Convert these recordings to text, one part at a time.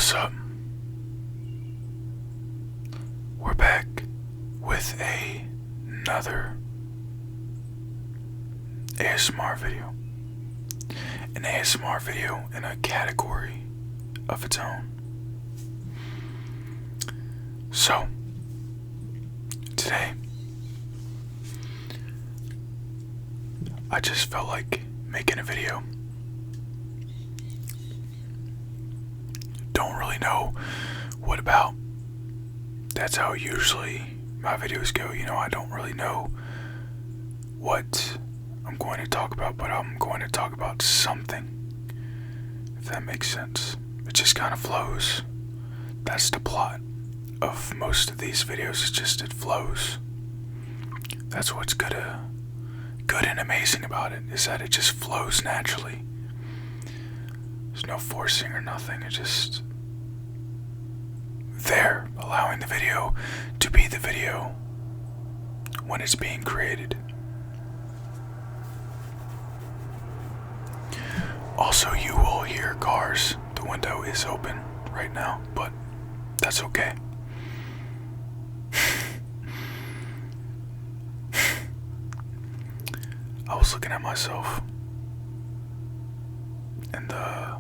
What's up? We're back with another ASMR video. An ASMR video in a category of its own. So, today, I just felt like making a video. Don't really know what about. That's how usually my videos go. I don't really know what I'm going to talk about, but I'm going to talk about something, if that makes sense. It just kind of flows. That's the plot of most of these videos. It's just it flows. That's what's good and amazing about it, is that it just flows naturally. There's no forcing or nothing. It just there, allowing the video to be the video when it's being created. Also, you will hear cars. The window is open right now, but that's okay. I was looking at myself in the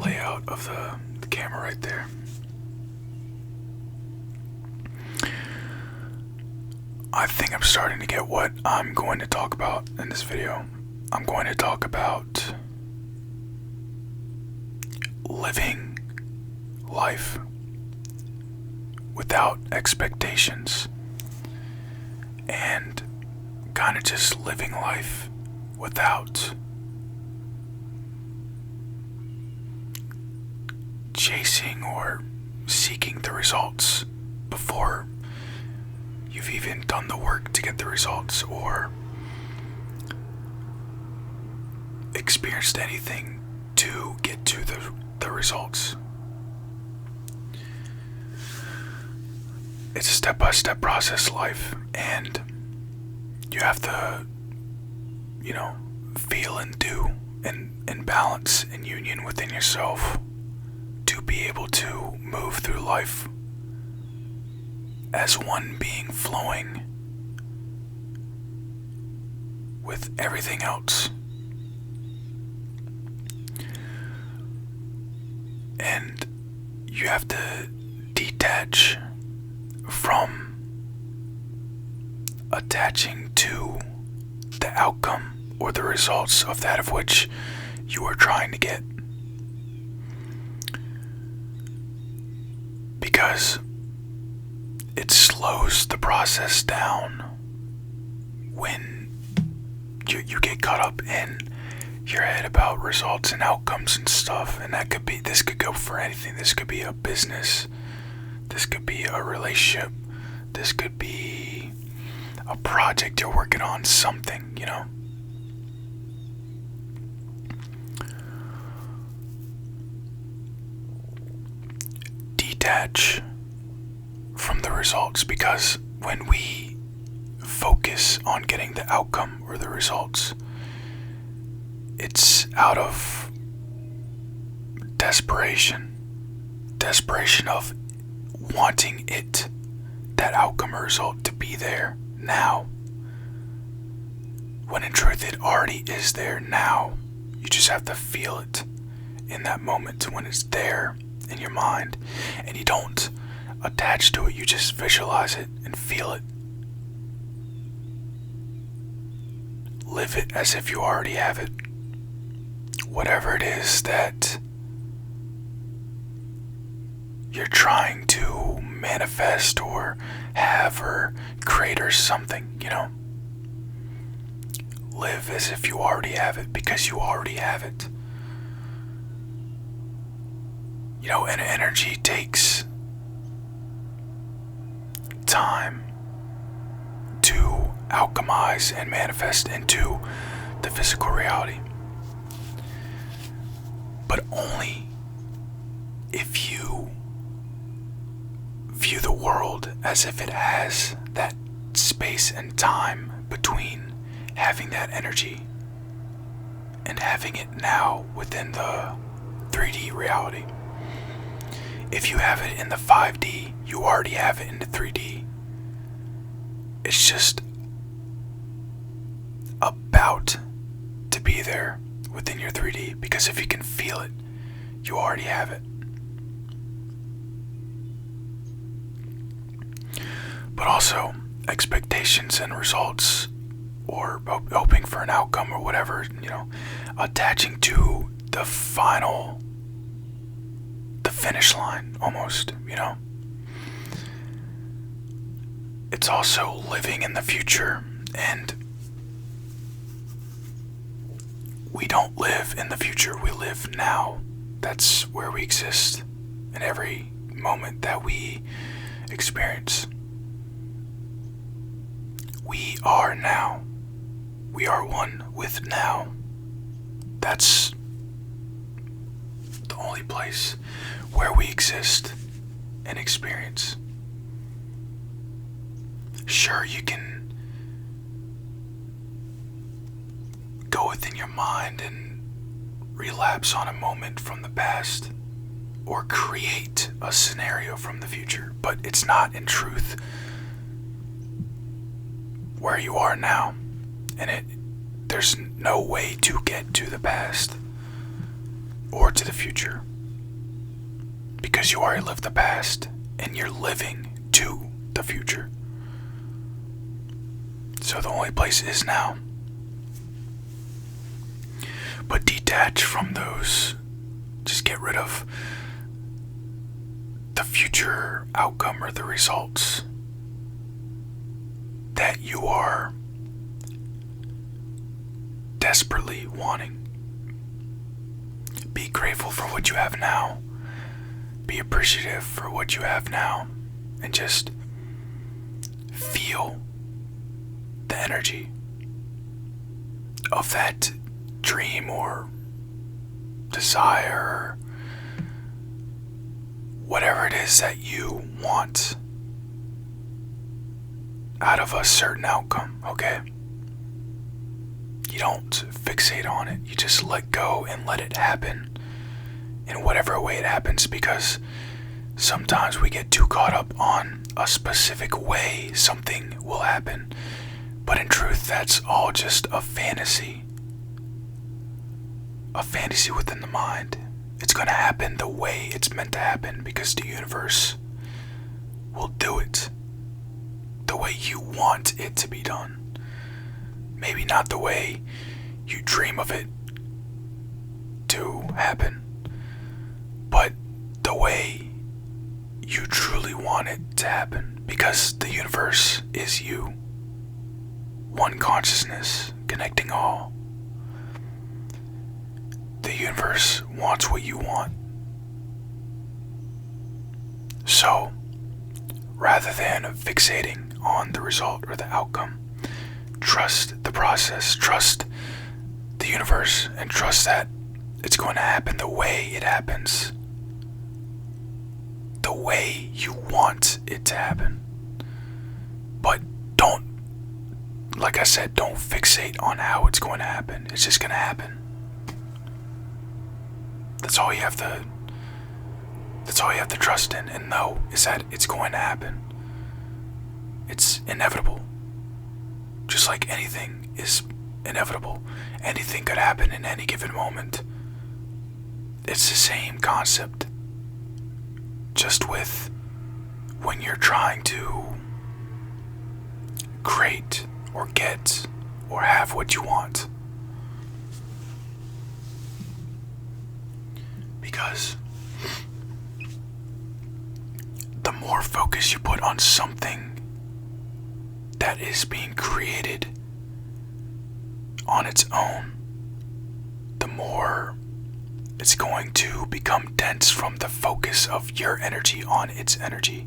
layout of the camera right there. I think I'm starting to get what I'm going to talk about in this video. I'm going to talk about living life without expectations and kind of just living life without chasing or seeking the results before you've even done the work to get the results or experienced anything to get to the results. It's a step-by-step process, life, and you have to, feel and do and balance and union within yourself to be able to move through life as one being flowing with everything else. And you have to detach from attaching to the outcome or the results of that of which you are trying to get. Because it slows the process down when you get caught up in your head about results and outcomes and stuff. And this could go for anything. This could be a business. This could be a relationship. This could be a project you're working on, something, Detach from the results, because when we focus on getting the outcome or the results, it's out of desperation of wanting that outcome or result to be there now, when in truth it already is there now. You just have to feel it in that moment when it's there in your mind, and you don't attach to it, you just visualize it and feel it. Live it as if you already have it. Whatever it is that you're trying to manifest or have or create or something, Live as if you already have it, because you already have it. And energy takes time to alchemize and manifest into the physical reality. But only if you view the world as if it has that space and time between having that energy and having it now within the 3D reality. If you have it in the 5D, you already have it in the 3D. It's just about to be there within your 3D, because if you can feel it, you already have it. But also, expectations and results, or hoping for an outcome or whatever, attaching to the finish line almost, It's also living in the future, and we don't live in the future, we live now. That's where we exist in every moment that we experience. We are now. We are one with now. That's the only place where we exist and experience. Sure, you can go within your mind and relapse on a moment from the past or create a scenario from the future, but it's not in truth where you are now, and there's no way to get to the past or to the future, because you already lived the past and you're living to the future. So the only place is now. But detach from those. Just get rid of the future outcome or the results that you are desperately wanting. Be grateful for what you have now. Be appreciative for what you have now. And just feel the energy of that dream or desire, or whatever it is that you want out of a certain outcome, okay? You don't fixate on it. You just let go and let it happen in whatever way it happens, because sometimes we get too caught up on a specific way something will happen. But in truth, that's all just a fantasy. A fantasy within the mind. It's going to happen the way it's meant to happen, because the universe will do it the way you want it to be done. Maybe not the way you dream of it to happen, but the way you truly want it to happen, because the universe is you. One consciousness connecting all. The universe wants what you want. So, rather than fixating on the result or the outcome, trust the process, trust the universe, and trust that it's going to happen the way it happens. The way you want it to happen. But like I said, don't fixate on how it's going to happen. It's just going to happen. That's all you have to trust in and know, is that it's going to happen. It's inevitable. Just like anything is inevitable. Anything could happen in any given moment. It's the same concept. Just with when you're trying to create or get or have what you want. Because the more focus you put on something that is being created on its own, the more it's going to become dense from the focus of your energy on its energy.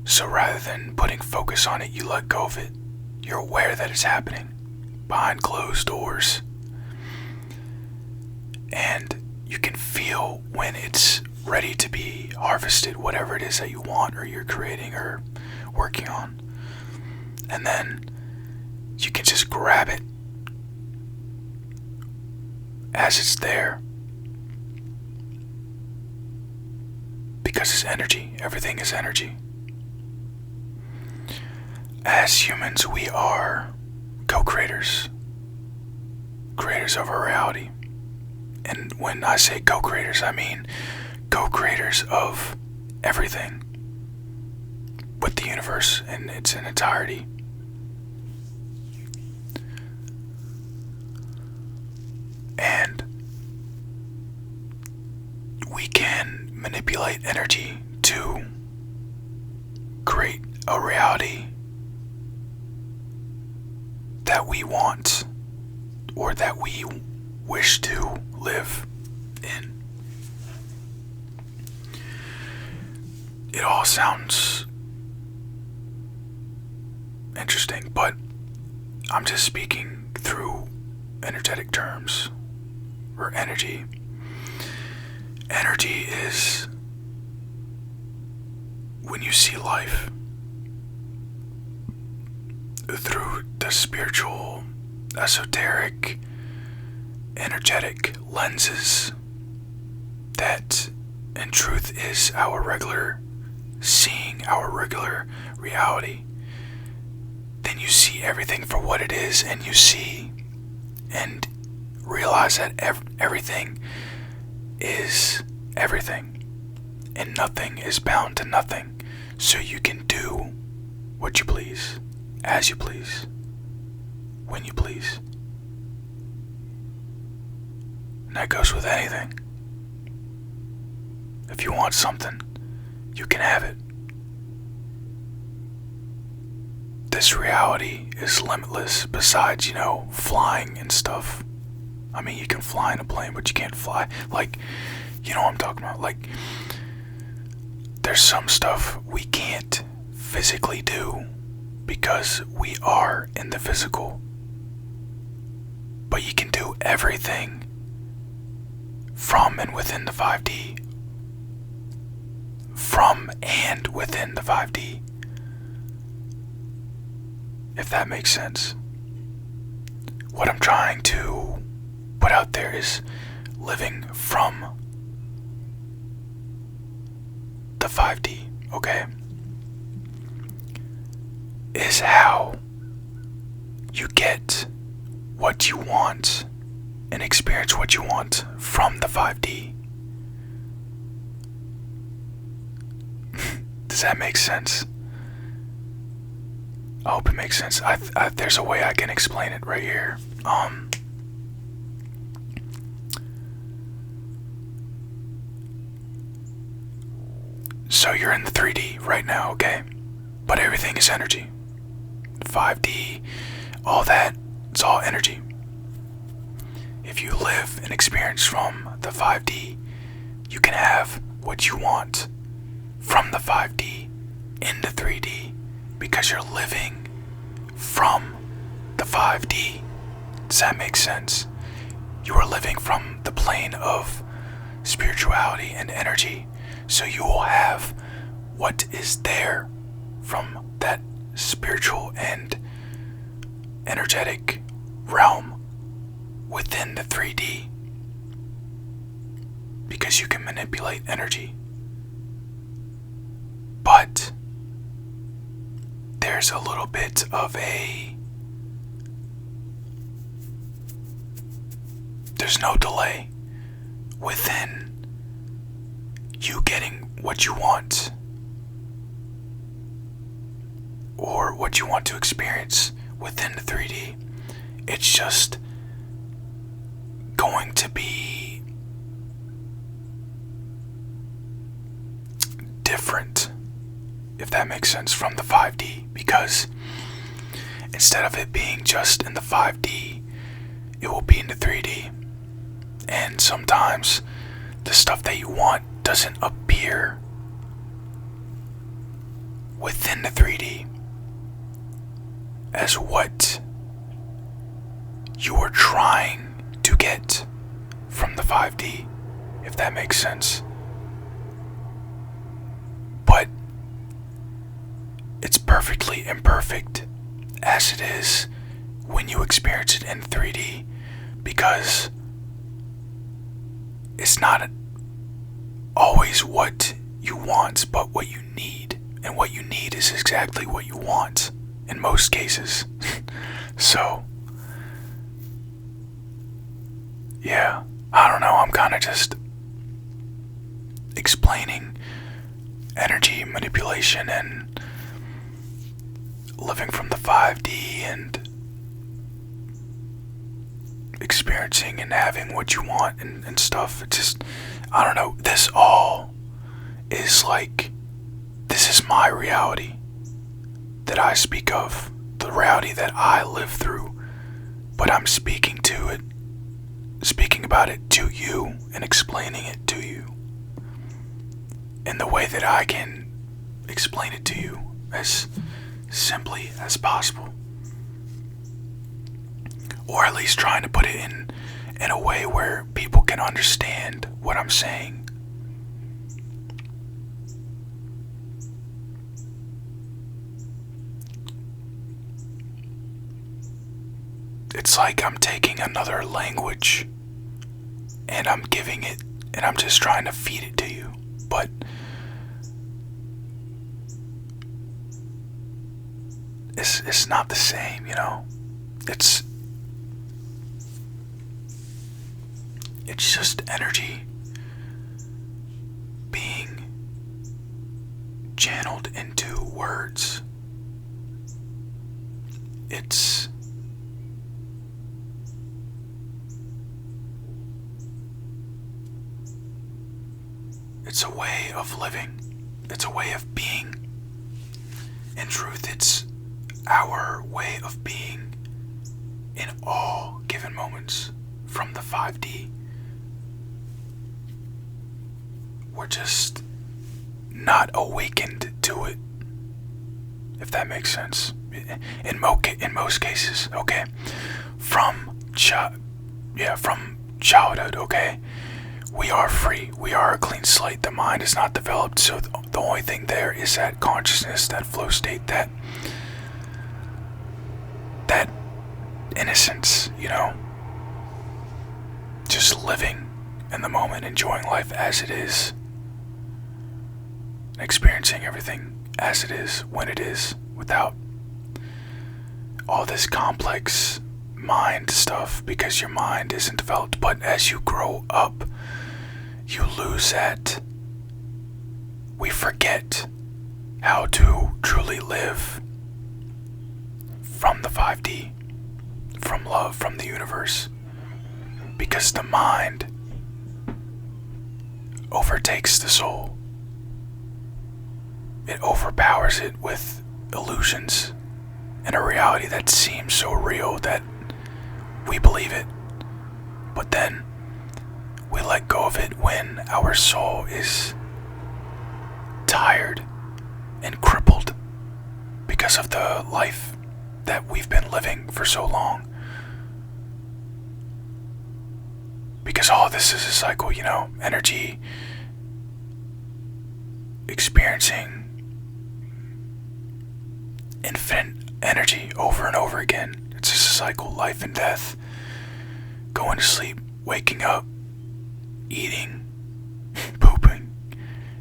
So rather than putting focus on it, you let go of it. You're aware that it's happening behind closed doors. And you can feel when it's ready to be harvested, whatever it is that you want or you're creating or working on. And then you can just grab it as it's there because it's energy. Everything is energy. As humans, we are co-creators, creators of our reality. And when I say co-creators, I mean co-creators of everything with the universe in its entirety. And we can manipulate energy to create a reality that we want or that we wish to live in. It all sounds interesting, but I'm just speaking through energetic terms or energy. Energy is when you see life through the spiritual, esoteric, energetic lenses that in truth is our regular seeing, our regular reality. Then you see everything for what it is, and you see and realize that everything is everything, and nothing is bound to nothing, so you can do what you please, as you please, when you please. And that goes with anything. If you want something, you can have it. This reality is limitless besides, flying and stuff. I mean, you can fly in a plane, but you can't fly. Like, you know what I'm talking about. Like, there's some stuff we can't physically do because we are in the physical. But you can do everything from and within the 5D. From and within the 5D. If that makes sense. What I'm trying to put out there is living from the 5D, okay? Is how you get what you want and experience what you want from the 5D. Does that make sense? I hope it makes sense. There's a way I can explain it right here. So you're in the 3D right now, okay? But everything is energy. 5D, all that, it's all energy. If you live and experience from the 5D, you can have what you want from the 5D into 3D because you're living from the 5D. Does that make sense? You are living from the plane of spirituality and energy, so you will have what is there from that spiritual and energetic realm within the 3D because you can manipulate energy. But there's a little bit of there's no delay within you getting what you want or what you want to experience within the 3D. It's just going to be different, if that makes sense, from the 5D, because instead of it being just in the 5D, it will be in the 3D. And sometimes the stuff that you want doesn't appear within the 3D as what you are trying to get from the 5D, if that makes sense. But it's perfectly imperfect as it is when you experience it in 3D, because it's not always what you want, but what you need. And what you need is exactly what you want in most cases. So, yeah, I don't know. I'm kind of just explaining energy manipulation and living from the 5D and experiencing and having what you want and stuff. It's just, I don't know. This all is like, this is my reality that I speak of, the reality that I live through, but I'm speaking about it to you and explaining it to you in the way that I can explain it to you as simply as possible, or at least trying to put it in a way where people can understand what I'm saying. It's like I'm taking another language and I'm giving it, and I'm just trying to feed it to you. But it's not the same, you know? It's just energy being channeled into words. It's a way of living. It's a way of being. In truth, it's our way of being in all given moments from the 5D. We're just not awakened to it, if that makes sense. In most cases, okay? From childhood, okay? We are free. We are a clean slate. The mind is not developed, so the only thing there is that consciousness, that flow state, that innocence, you know? Just living in the moment, enjoying life as it is, experiencing everything as it is, when it is, without all this complex mind stuff, because your mind isn't developed. But as you grow up, you lose that. We forget how to truly live from the 5D, from love, from the universe, because the mind overtakes the soul. It overpowers it with illusions and a reality that seems so real that we believe it. But then we let go of it when our soul is tired and crippled because of the life that we've been living for so long. Because all this is a cycle, you know, energy, experiencing infinite energy over and over again. It's just a cycle, life and death, going to sleep, waking up, eating, pooping,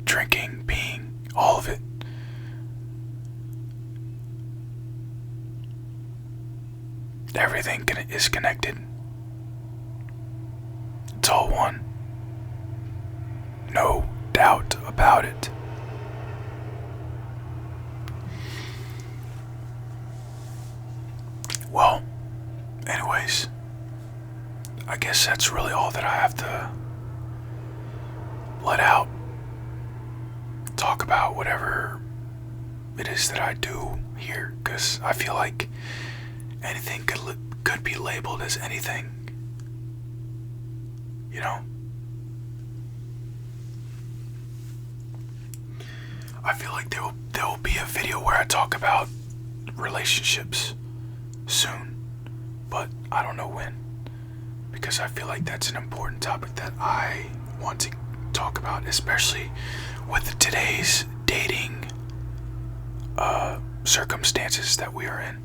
drinking, peeing, all of it. Everything is connected. It's all one. No doubt about it. Well, anyways, I guess that's really all that I have to let out. Talk about whatever it is that I do here, because I feel like anything could be labeled as anything, you know? I feel like there will be a video where I talk about relationships soon, but I don't know when, because I feel like that's an important topic that I want to talk about, especially with today's dating circumstances that we are in.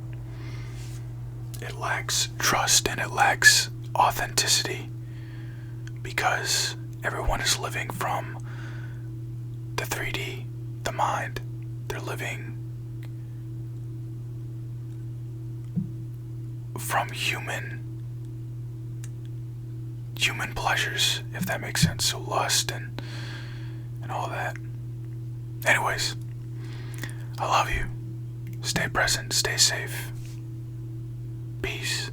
It lacks trust and it lacks authenticity because everyone is living from the 3D, the mind. They're living from human pleasures, if that makes sense. So lust and all that. Anyways, I love you. Stay present, stay safe. Peace.